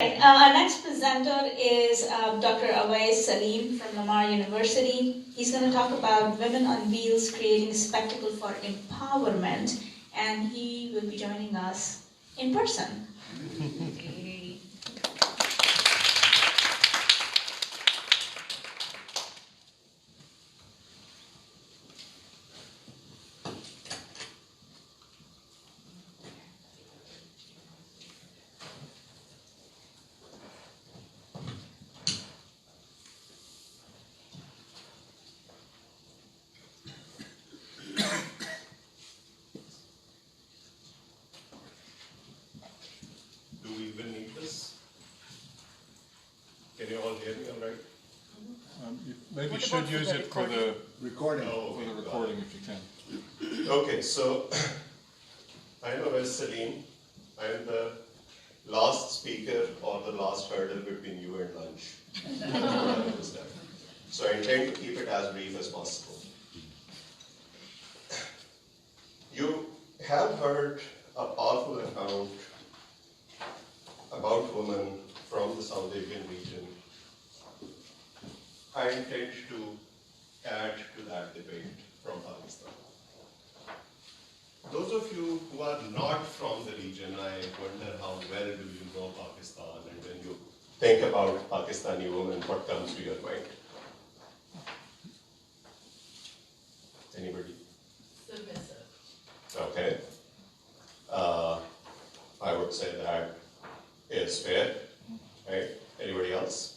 Our next presenter is Dr. Awais Salim from Lamar University. He's going to talk about Women on Wheels creating spectacle for empowerment, and he will be joining us in person. Do we even need this? Can you all hear me all right? You maybe should use it for the Recording. Oh, for the recording if you can. Okay, so I'm Awais Salim. I'm the last speaker or the last hurdle between you and lunch. I understand. So I intend to keep it as brief as possible. You have heard a powerful account about women from the South Asian region. I intend to add to that debate from Pakistan. Those of you who are not from the region, I wonder how well do you know Pakistan, and when you think about Pakistani women, what comes to your mind? Anybody? Submissive. Okay. I would say that is fair, right? Anybody else?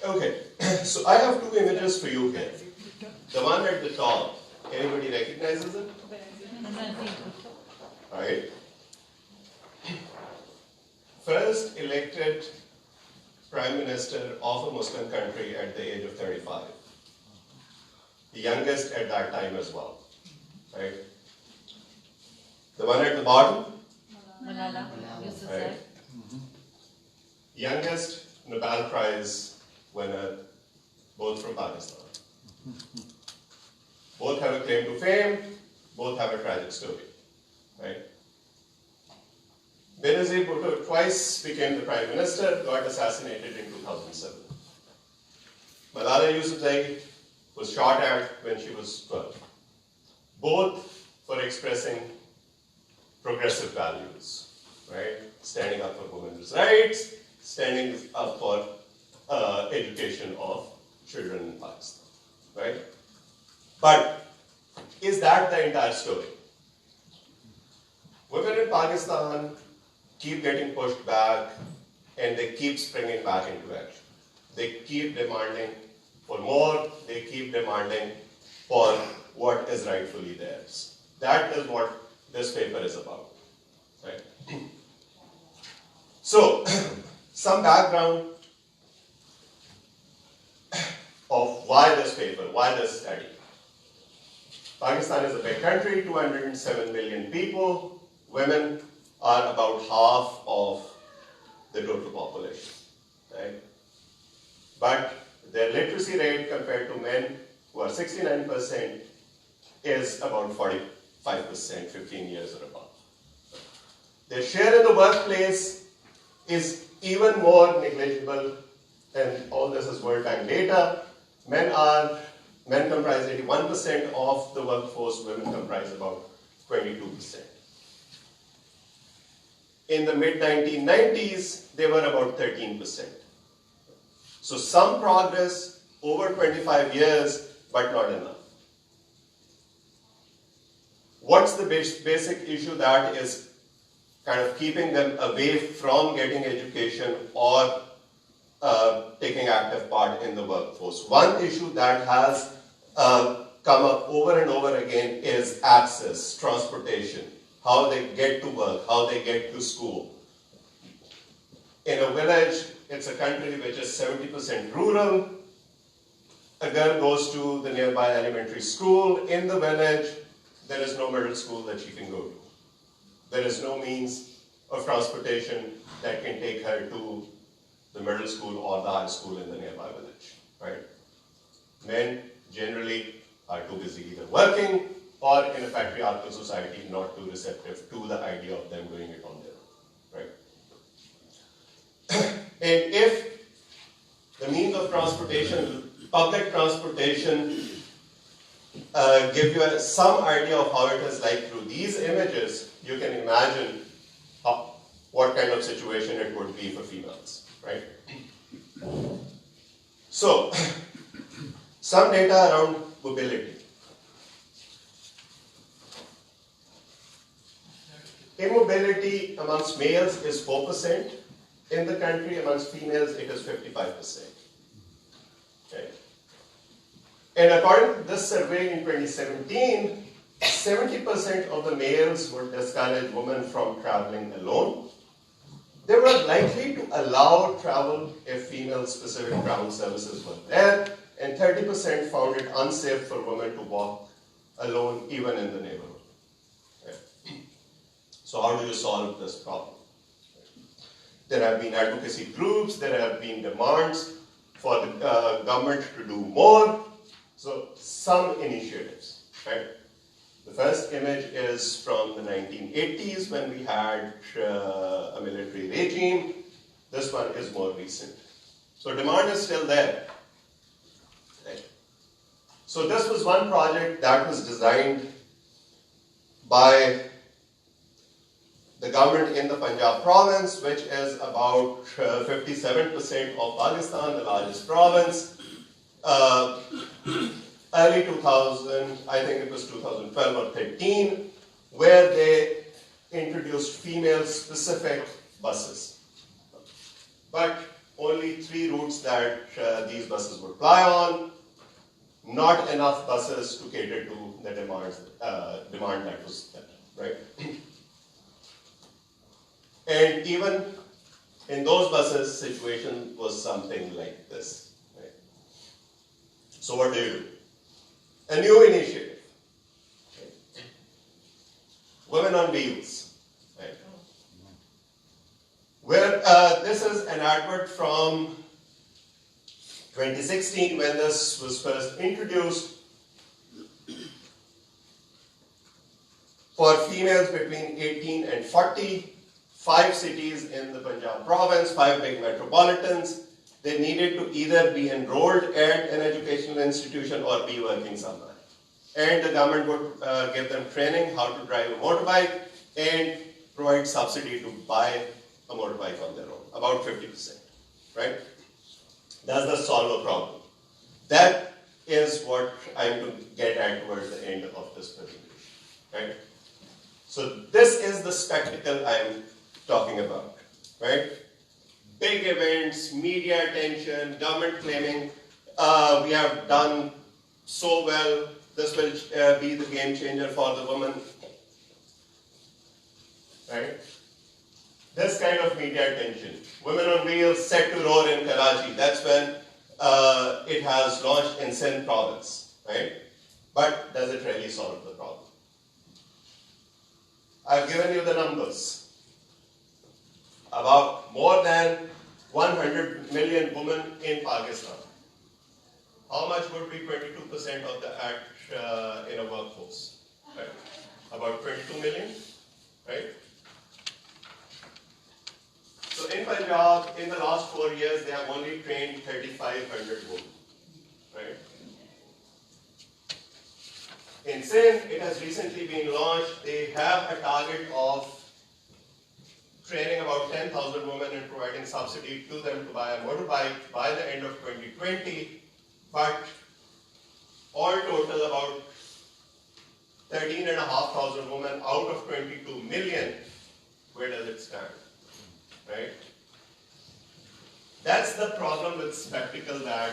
Okay, so I have two images for you here. The one at the top, anybody recognizes it? Right. First elected Prime Minister of a Muslim country at the age of 35. The youngest at that time as well, right? The one at the bottom, Malala Yousafzai. right? Youngest Nobel Prize winner, both from Pakistan. Both have a claim to fame, both have a tragic story, right? Benazir Bhutto twice became the Prime Minister, got assassinated in 2007. Malala Yousafzai was shot at when she was 12. Both for expressing progressive values, right? Standing up for women's rights, standing up for education of children in Pakistan, right? But is that the entire story? Women in Pakistan keep getting pushed back and they keep springing back into action. They keep demanding for more, they keep demanding for what is rightfully theirs. That is what this paper is about, right? So, some background of why this paper, why this study. Pakistan is a big country, 207 million people. Women are about half of the total population, right? But their literacy rate compared to men, who are 69%, is about 45%, 15 years or above. Their share in the workplace is even more negligible, and all this is World Bank data. Men comprise 81% of the workforce, women comprise about 22%. In the mid-1990s, they were about 13%. So some progress over 25 years, but not enough. What's the basic issue that is kind of keeping them away from getting education or taking active part in the workforce? One issue that has come up over and over again is access, transportation, how they get to work, how they get to school. In a village, it's a country which is 70% rural. A girl goes to the nearby elementary school. In the village, there is no middle school that she can go to. There is no means of transportation that can take her to the middle school or the high school in the nearby village, right? Men generally are too busy either working or in a patriarchal society, not too receptive to the idea of them doing it on their own, right? And if the means of transportation, public transportation, give you some idea of how it is like through these images, you can imagine what kind of situation it would be for females, right? So, some data around mobility. Immobility amongst males is 4%. In the country, amongst females, it is 55%. Okay. And according to this survey in 2017, 70% of the males would discourage women from traveling alone. They were likely to allow travel if female-specific travel services were there, and 30% found it unsafe for women to walk alone even in the neighborhood. Okay. So how do you solve this problem? There have been advocacy groups, there have been demands for the government to do more. So some initiatives, right? The first image is from the 1980s when we had a military regime. This one is more recent. So demand is still there. Right? So this was one project that was designed by the government in the Punjab province, which is about 57% of Pakistan, the largest province. Early 2000, I think it was 2012 or 13, where they introduced female-specific buses. But only 3 routes that these buses would ply on, not enough buses to cater to the demand that was there, right? And even in those buses, situation was something like this. Right? So what do? A new initiative. Right? Women on Wheels. Right? Where this is an advert from 2016 when this was first introduced. For females between 18 and 40, 5 cities in the Punjab province, 5 big metropolitans, they needed to either be enrolled at an educational institution or be working somewhere. And the government would give them training how to drive a motorbike and provide subsidy to buy a motorbike on their own, about 50%, right? Does that solve a problem? That is what I'm going to get at towards the end of this presentation, right? So this is the spectacle I'm talking about, right? Big events, media attention, government claiming we have done so well, this will be the game changer for the woman, right? This kind of media attention. Women on Wheels set to roar in Karachi. That's when it has launched in Sindh province, right? But does it really solve the problem? I've given you the numbers. About more than 100 million women in Pakistan. How much would be 22% of the act in a workforce? Right? About 22 million, right? So in Punjab, in the last 4 years, they have only trained 3,500 women, right? In Sindh, it has recently been launched. They have a target of training about 10,000 women and providing subsidy to them to buy a motorbike by the end of 2020. But all total, about 13,500 women out of 22 million. Where does it stand? Right? That's the problem with spectacle that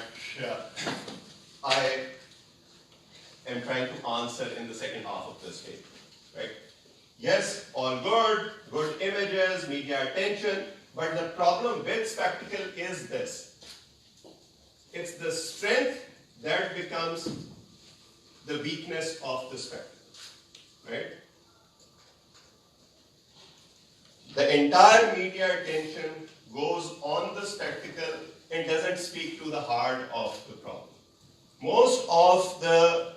I am trying to answer in the second half of this paper. Right? Yes, all good, good images, media attention, but the problem with spectacle is this. It's the strength that becomes the weakness of the spectacle, right? The entire media attention goes on the spectacle and doesn't speak to the heart of the problem. Most of the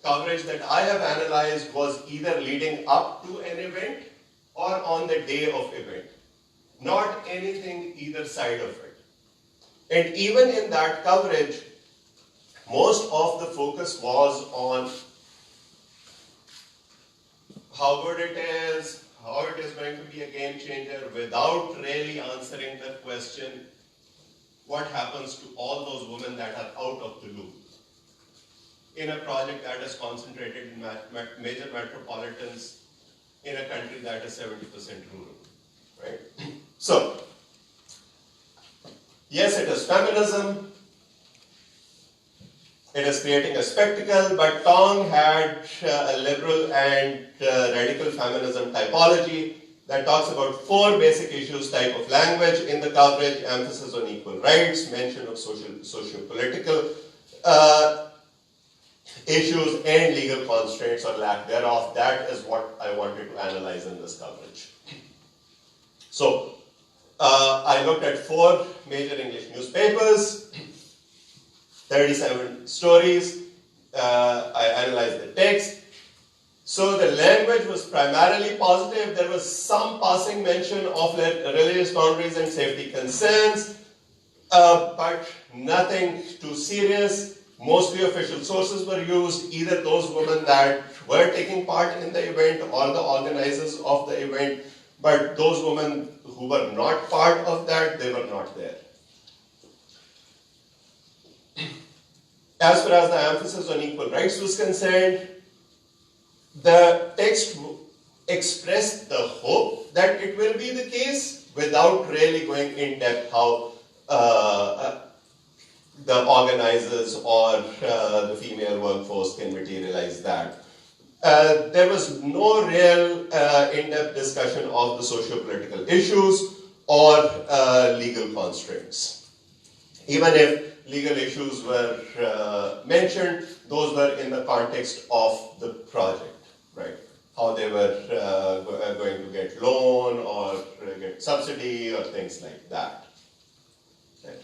coverage that I have analyzed was either leading up to an event or on the day of event. Not anything either side of it. And even in that coverage, most of the focus was on how good it is, how it is going to be a game changer, without really answering the question, what happens to all those women that are out of the loop in a project that is concentrated in major metropolitans in a country that is 70% rural, right? So, yes, it is feminism, it is creating a spectacle, but Tong had a liberal and radical feminism typology that talks about 4 basic issues type of language in the coverage: emphasis on equal rights, mention of socio-political issues, and legal constraints or lack thereof. That is what I wanted to analyze in this coverage. So, I looked at 4 major English newspapers, 37 stories. I analyzed the text. So the language was primarily positive. There was some passing mention of religious boundaries and safety concerns, but nothing too serious. Mostly official sources were used, either those women that were taking part in the event or the organizers of the event, but those women who were not part of that, they were not there. As far as the emphasis on equal rights was concerned, the text expressed the hope that it will be the case without really going in depth how the organizers or the female workforce can materialize that. There was no real in-depth discussion of the socio-political issues or legal constraints. Even if legal issues were mentioned, those were in the context of the project, right? How they were going to get loan or get subsidy or things like that. Right?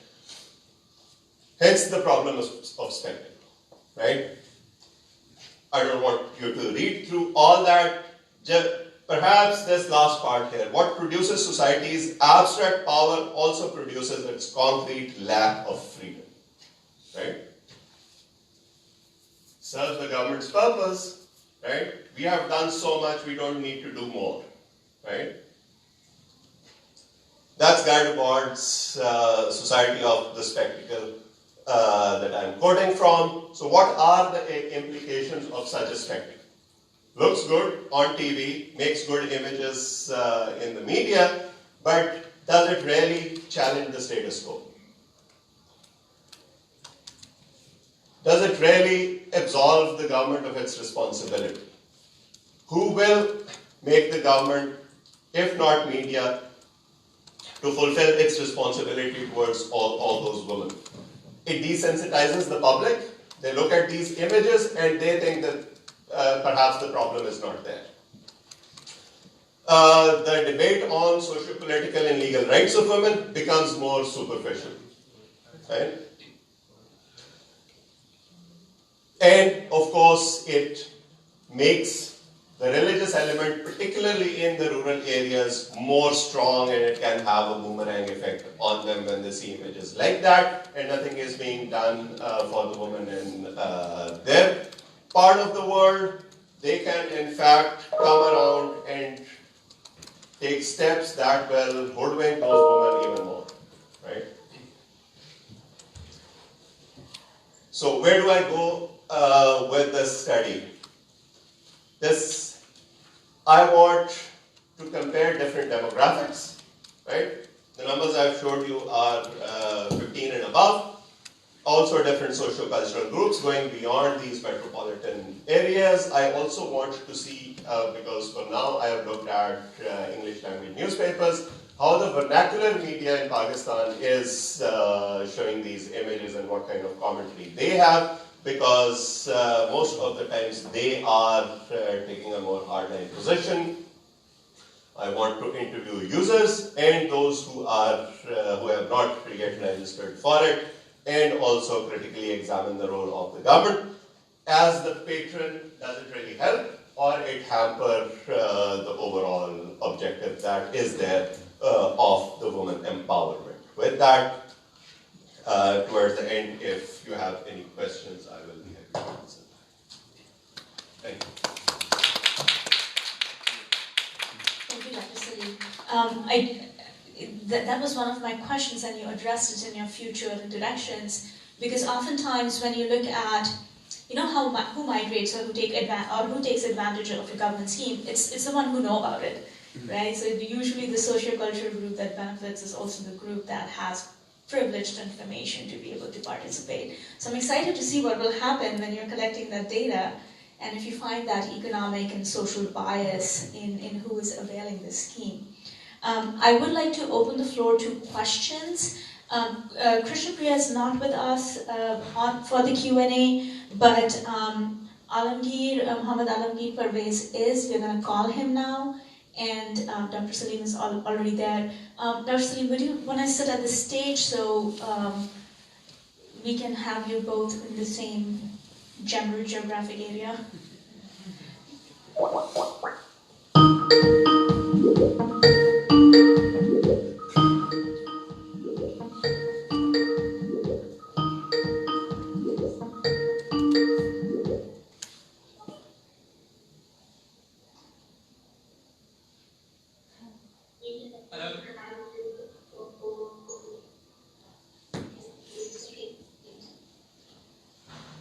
Hence the problem of spectacle, right? I don't want you to read through all that. Perhaps this last part here. What produces society's abstract power also produces its concrete lack of freedom. Right? Serves the government's purpose, right? We have done so much, we don't need to do more, right? That's Guy Debord's Society of the Spectacle that I'm quoting from. So what are the implications of such a spectacle? Looks good on TV, makes good images in the media, but does it really challenge the status quo? Does it really absolve the government of its responsibility? Who will make the government, if not media, to fulfill its responsibility towards all those women? It desensitizes the public. They look at these images and they think that perhaps the problem is not there. The debate on socio-political and legal rights of women becomes more superficial. Right? And of course, it makes the religious element, particularly in the rural areas, more strong, and it can have a boomerang effect on them when they see images like that, and nothing is being done for the women in their part of the world. They can in fact come around and take steps that will hoodwink those women even more, right? So where do I go with this study? I want to compare different demographics, right? The numbers I've showed you are 15 and above. Also different socio-cultural groups going beyond these metropolitan areas. I also want to see, because for now I have looked at English language newspapers, how the vernacular media in Pakistan is showing these images and what kind of commentary they have, because most of the times they are taking a more hardline position. I want to interview users and those who have not yet registered for it, and also critically examine the role of the government. as the patron, does it really help, or it hamper the overall objective that is there of the woman empowerment? With that, towards the end, if you have any questions, I will be happy to answer. Thank you. Thank you, Dr. Salim. That was one of my questions, and you addressed it in your future directions, because oftentimes when you look at, you know, who migrates or who takes advantage of a government scheme, it's the one who know about it, right? So usually the socio-cultural group that benefits is also the group that has privileged information to be able to participate. So I'm excited to see what will happen when you're collecting that data, and if you find that economic and social bias in who is availing this scheme. I would like to open the floor to questions. Krishna Priya is not with us for the Q&A, but Muhammad Alamgir Parvez is. We're going to call him now, and Dr. Salim is already there. Dr. Salim, would you want to sit at the stage so we can have you both in the same general geographic area?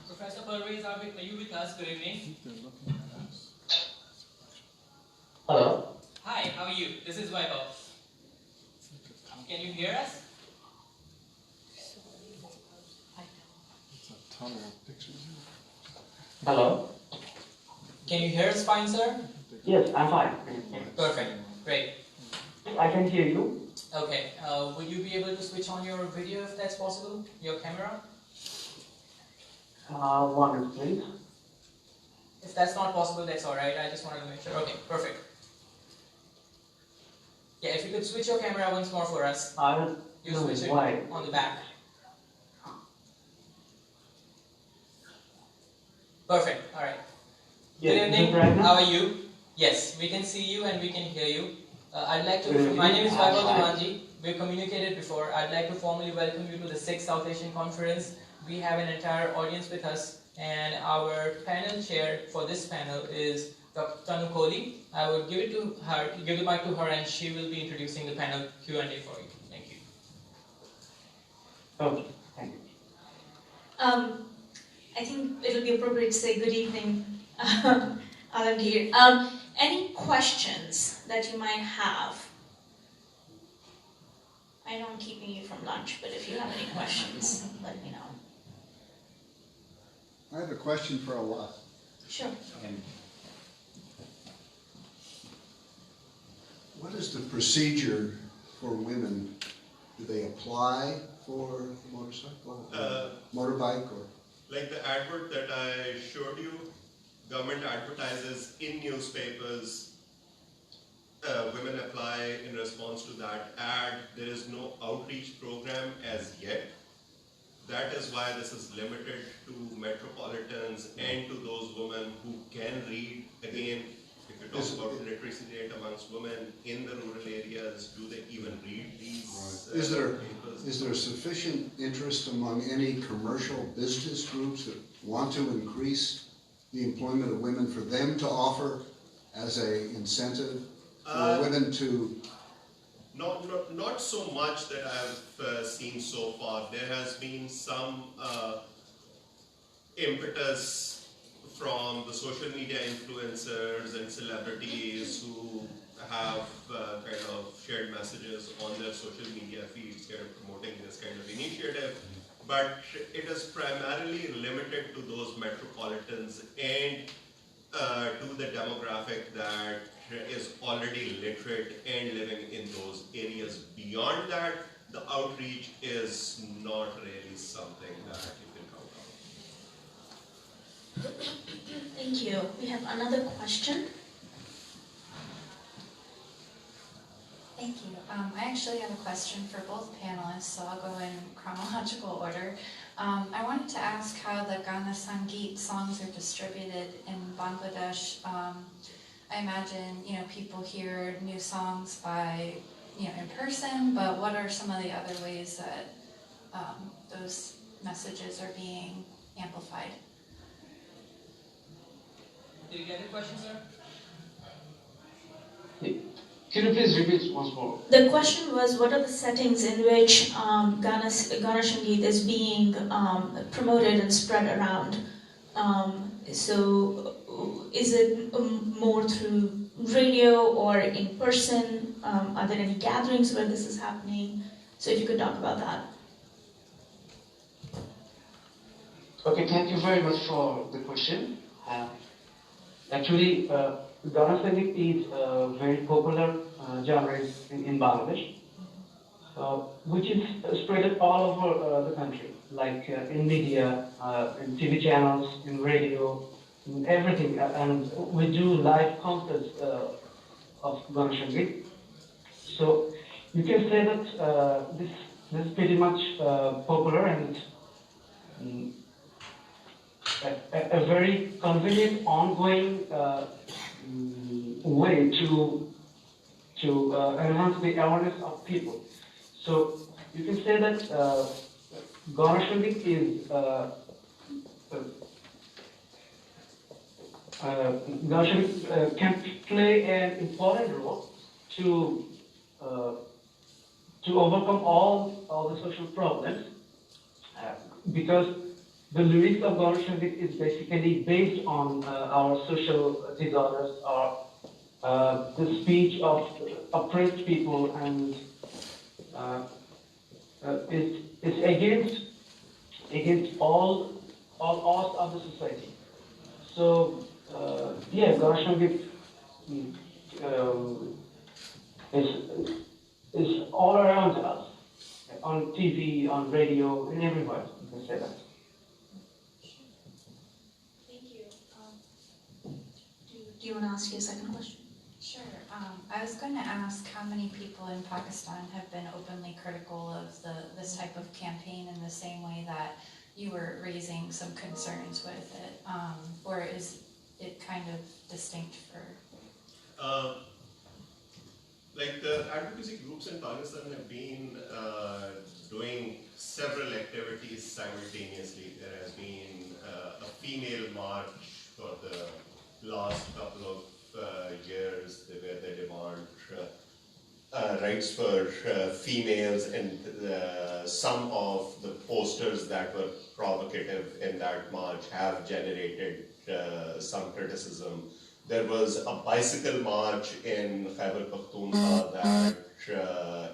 Professor Parvez, are you with us? Good evening. Hello. Hi, how are you? This is Vaibhav. Can you hear us? It's a tunnel of pictures. Hello. Can you hear us fine, sir? Yes, I'm fine. Perfect. Great. I can hear you. Okay. Would you be able to switch on your video if that's possible? Your camera? 1 minute, please. If that's not possible, that's alright. I just wanted to make sure. Okay, perfect. Yeah, if you could switch your camera once more for us. You switch it Why? on the back. Perfect. Alright. Good Yes, evening. right now? How are you? Yes, we can see you and we can hear you. I'd like to. My name is Vaibhav Diwanji. We've communicated before. I'd like to formally welcome you to the 6th South Asian Conference. We have an entire audience with us, and our panel chair for this panel is Dr. Tanu Kohli. I would give the mic to her, and she will be introducing the panel Q&A for you. Thank you. Okay, thank you. I think it'll be appropriate to say good evening, Alamgir. Any questions that you might have? I know I'm keeping you from lunch, but if you have any questions, let me know. I have a question for Allah. Sure. What is the procedure for women? Do they apply for a motorcycle, or motorbike, or? Like the advert that I showed you, government advertises in newspapers, women apply in response to that ad. There is no outreach program as yet. That is why this is limited to metropolitans and to those women who can read. Again, if you talk about literacy rate amongst women in the rural areas, do they even read these papers? Is there sufficient interest among any commercial business groups that want to increase the employment of women for them to offer as an incentive for women to? Not so much that I've seen so far. There has been some impetus from the social media influencers and celebrities who have kind of shared messages on their social media feeds kind of promoting this kind of initiative. But it is primarily limited to those metropolitans and to the demographic that is already literate and living in those areas. Beyond that, the outreach is not really something that you can count on. Thank you. We have another question. Thank you. I actually have a question for both panelists, so I'll go in chronological order. I wanted to ask how the Ghana Sangeet songs are distributed in Bangladesh. I imagine, people hear new songs by, in person, but what are some of the other ways that those messages are being amplified? Did you get the question, sir? Can you please repeat once more? The question was, what are the settings in which Ghana Sangeet is being promoted and spread around? So, is it more through radio or in person? Are there any gatherings where this is happening? So, if you could talk about that. Okay, thank you very much for the question. Actually, Ghana Sangeet is a very popular genre in Bangladesh, which is spread all over the country, like in media, in TV channels, in radio, in everything. And we do live concerts of Ghana Sangeet. So you can say that this is pretty much popular and a very convenient, ongoing way to enhance the awareness of people. So you can say that Ghana Sangeet is Ghana Sangeet can play an important role to overcome all the social problems because the lyrics of Ghana Sangeet is basically based on our social disorders or the speech of oppressed people, and it's against all odds of the society. So yeah, Ghana Sangeet is all around us, on TV, on radio, and everywhere. You can say that. Do you want to ask your second question? Sure. I was going to ask how many people in Pakistan have been openly critical of this type of campaign in the same way that you were raising some concerns with it, or is it kind of distinct for? Like the advocacy groups in Pakistan have been doing several activities simultaneously. There has been a female march for the last couple of years where they demand rights for females, and some of the posters that were provocative in that march have generated some criticism. There was a bicycle march in Khyber Pakhtunkhwa that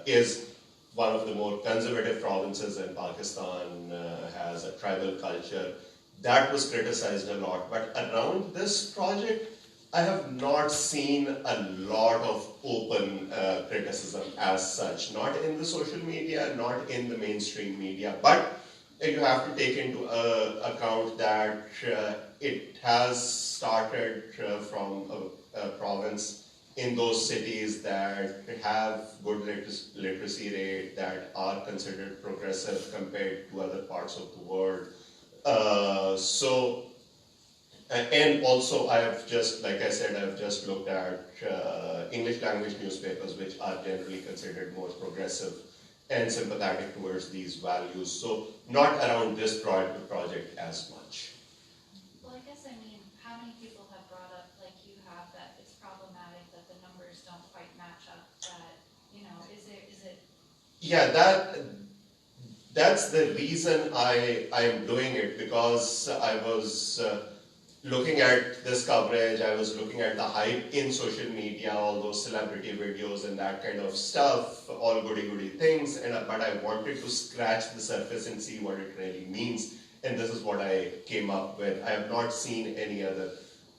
is one of the more conservative provinces in Pakistan, has a tribal culture. That was criticized a lot, but around this project, I have not seen a lot of open criticism as such, not in the social media, not in the mainstream media, but you have to take into account that it has started from a province in those cities that have good literacy rate, that are considered progressive compared to other parts of the world. And also I have just, like I said, I've just looked at English language newspapers, which are generally considered more progressive and sympathetic towards these values. So not around this project as much. Well, I guess, how many people have brought up, like you have, that it's problematic that the numbers don't quite match up, that, is it? Yeah, that's the reason I'm doing it, because I was looking at this coverage, I was looking at the hype in social media, all those celebrity videos and that kind of stuff, all goody things, but I wanted to scratch the surface and see what it really means, and this is what I came up with. I have not seen any other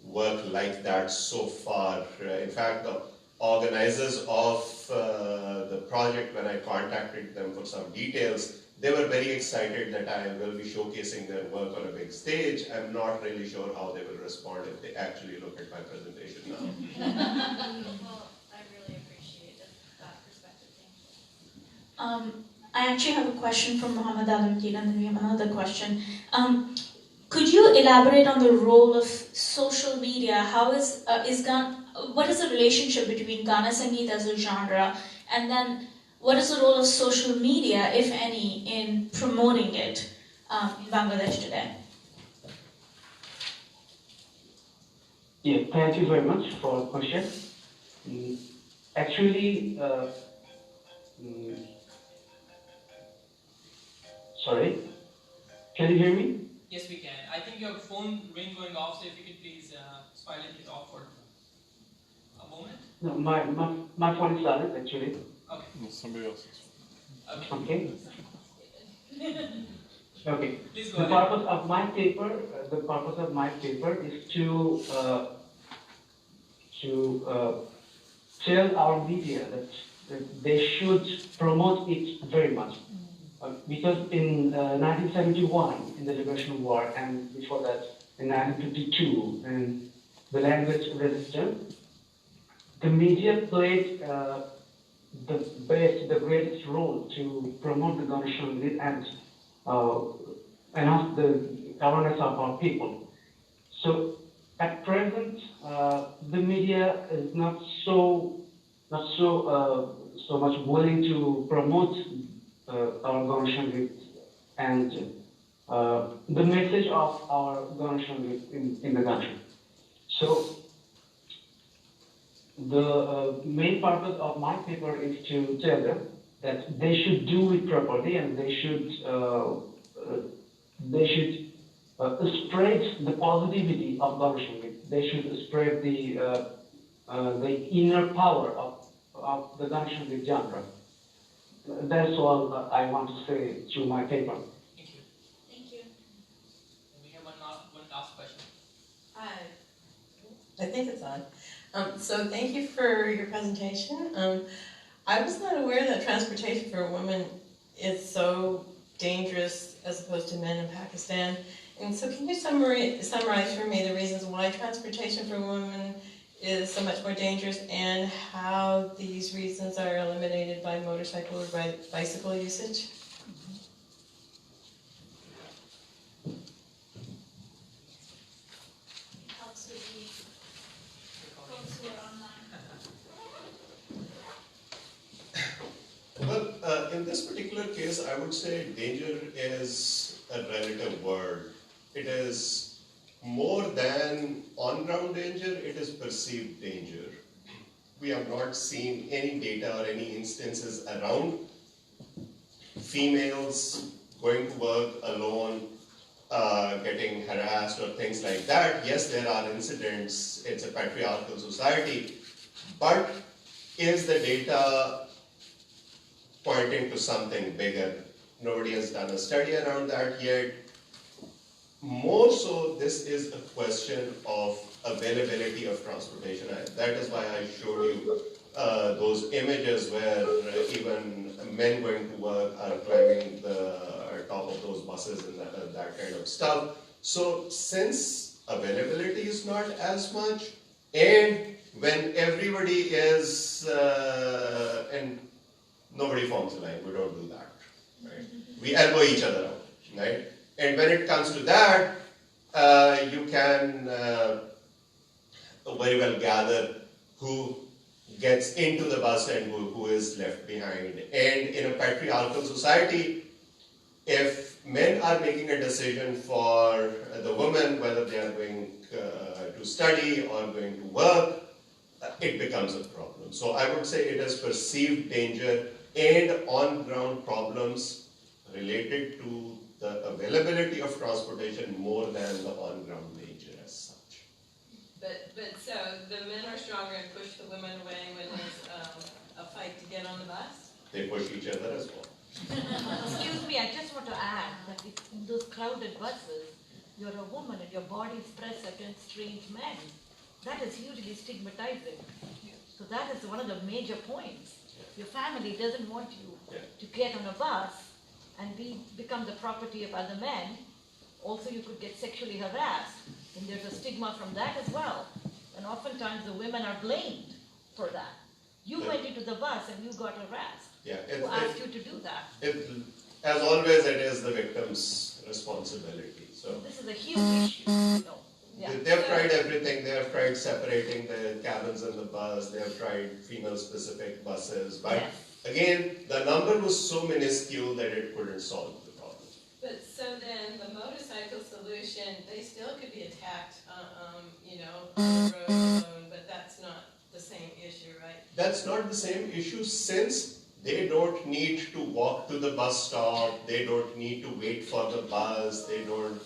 work like that so far. In fact, the organizers of the project, when I contacted them for some details, they were very excited that I will be showcasing their work on a big stage. I'm not really sure how they will respond if they actually look at my presentation now. Well, I really appreciate that perspective. I actually have a question from Muhammad Alamkeen, and then we have another question. Could you elaborate on the role of social media? How what is the relationship between Gana Sangeet as a genre, and then what is the role of social media, if any, in promoting it in Bangladesh today? Yeah, thank you very much for the question. Actually, sorry, can you hear me? Yes, we can. I think your phone ring going off, so if you could please silent it off for a moment. No, my phone is silent actually. Okay. No, somebody else's. Okay. Okay. Please go The ahead. purpose of my paper is to tell our media that they should promote it very much. Because in 1971, in the Liberation War, and before that, in 1952, in the language resistance, the media played the greatest role to promote the Ganeshan and enhance the awareness of our people. So at present, the media is not so much willing to promote our Ganeshan and the message of our Ganeshan in the country. So the main purpose of my paper is to tell them that they should do it properly, and they should spread the positivity of Ganeshan. They should spread the inner power of the Ganeshan genre. That's all I want to say through my paper. Thank you. Thank you. And we have one last question. I think it's on. So thank you for your presentation. I was not aware that transportation for women is so dangerous as opposed to men in Pakistan. And so can you summarize for me the reasons why transportation for women is so much more dangerous, and how these reasons are eliminated by motorcycle or by bicycle usage? Helps with the folks who are online. Well, in this particular case, I would say danger is a relative word. It is more than on-ground danger, it is perceived danger. We have not seen any data or any instances around females going to work alone, getting harassed or things like that. Yes, there are incidents, it's a patriarchal society, but is the data pointing to something bigger? Nobody has done a study around that yet. More so, this is a question of availability of transportation. That is why I showed you those images where even men going to work are climbing the top of those buses and that kind of stuff. So since availability is not as much, and when everybody is, and nobody forms a line, we don't do that, right? We elbow each other out, right? And when it comes to that, you can very well gather who gets into the bus and who is left behind. And in a patriarchal society, if men are making a decision for the woman, whether they are going to study or going to work, it becomes a problem. So I would say it is perceived danger and on-ground problems related to the availability of transportation more than the on-ground danger as such. But so the men are stronger and push the women away when there's a fight to get on the bus? They push each other as well. Excuse me, I just want to add that if in those crowded buses, you're a woman and your body is pressed against strange men, that is hugely stigmatizing. So that is one of the major points. Your family doesn't want you to get on a bus and become the property of other men. Also, you could get sexually harassed, and there's a stigma from that as well. And oftentimes the women are blamed for that. You went into the bus and you got harassed. Yeah. Who asked you to do that? As always, it is the victim's responsibility. So This is a huge issue, you know. Yeah. they've tried everything. They have tried separating the cabins in the bus. They have tried female-specific buses. But Yes. again, the number was so minuscule that it couldn't solve the problem. But so then the motorcycle solution, they still could be attacked, you know, on the road alone, but that's not the same issue, right? That's not the same issue since they don't need to walk to the bus stop. They don't need to wait for the bus. They don't.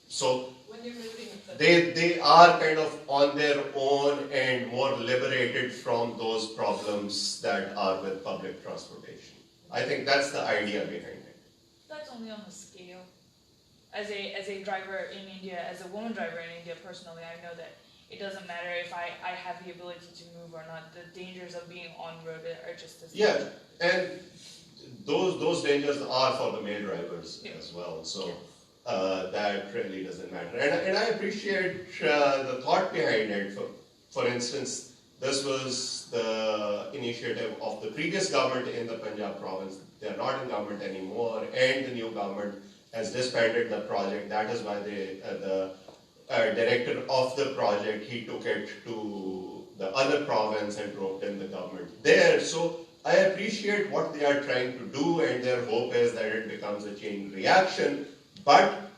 So When you're moving the they are kind of on their own and more liberated from those problems that are with public transportation. I think that's the idea behind it. That's only on the scale. As a driver in India, as a woman driver in India personally, I know that it doesn't matter if I have the ability to move or not. The dangers of being on road are just as Yeah, and those dangers are for the male drivers as well. So that really doesn't matter. And I appreciate the thought behind it. For instance, this was the initiative of the previous government in the Punjab province. They are not in government anymore, and the new government has disbanded the project. That is why the director of the project, he took it to the other province and roped in the government there. So I appreciate what they are trying to do, and their hope is that it becomes a chain reaction. But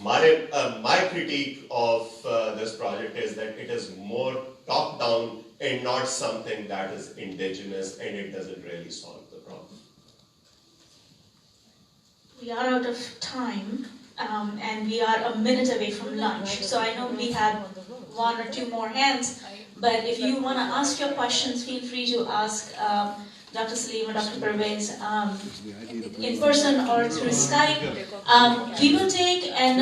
my critique of this project is that it is more top-down and not something that is indigenous, and it doesn't really solve the problem. We are out of time, and we are a minute away from lunch. So I know we have one or two more hands, but if you want to ask your questions, feel free to ask Dr. Salim or Dr. Pervez in person or through Skype. We will take an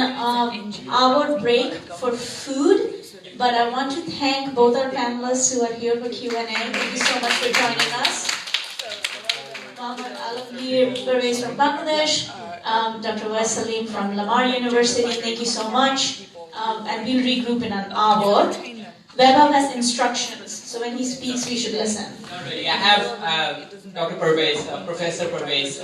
hour break for food, but I want to thank both our panelists who are here for Q&A. Thank you so much for joining us. Mohammed Alamgir Pervez from Bangladesh, Dr. Wes Salim from Lamar University, thank you so much. And we'll regroup in an hour. Vaibhav has instructions, so when he speaks, we should listen. Not really. I have Dr. Pervez, Professor Pervez.